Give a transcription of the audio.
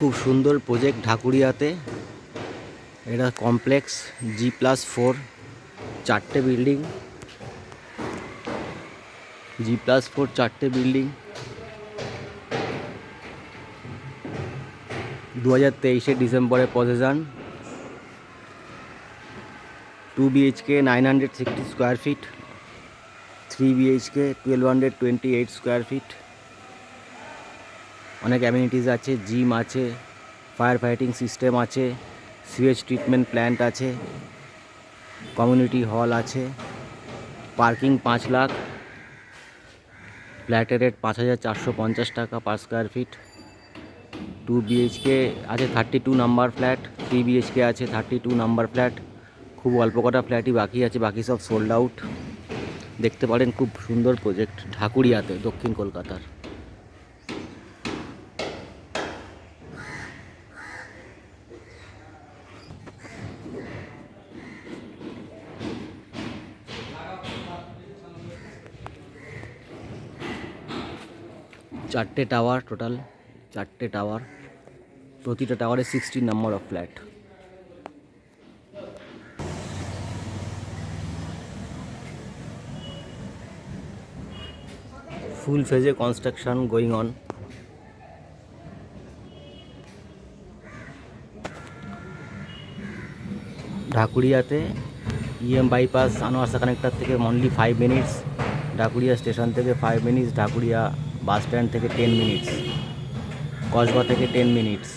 খুব সুন্দর প্রজেক্ট ঢাকুরিয়াতে। এটা কমপ্লেক্স G+4, 4টে বিল্ডিং। G+4 4টে বিল্ডিং। 2023 ডিসেম্বরে position. 2 BHK 960 square feet, 3 BHK 1228 square feet. অনেক অ্যামিনিটিস আছে, জিম আছে, ফায়ার ফাইটিং সিস্টেম আছে, সিওয়েজ ট্রিটমেন্ট প্ল্যান্ট আছে, কমিউনিটি হল আছে, পার্কিং 5 লাখ। ফ্ল্যাটের রেট 5,450 টাকা পার স্কোয়ার ফিট। 2 BHK আছে 32 নাম্বার ফ্ল্যাট, 3 BHK আছে 32 নাম্বার ফ্ল্যাট। খুব অল্প কটা ফ্ল্যাটই বাকি আছে, বাকি সব সোল্ড আউট। দেখতে পারেন, খুব সুন্দর প্রজেক্ট ঢাকুরিয়াতে, দক্ষিণ কলকাতার। চারটে টাওয়ার, টোটাল 4টে টাওয়ার। প্রতিটা টাওয়ারে 16 নাম্বার অফ ফ্ল্যাট। ফুল ফেজে construction going on. ঢাকুরিয়াতে EM bypass আনোয়ারসা connector থেকে অনলি 5 মিনিটস। ঢাকুরিয়া স্টেশন থেকে 5 মিনিটস, ঢাকুরিয়া বাস স্ট্যান্ড থেকে 10 মিনিটস, কসবা থেকে 10 মিনিটস।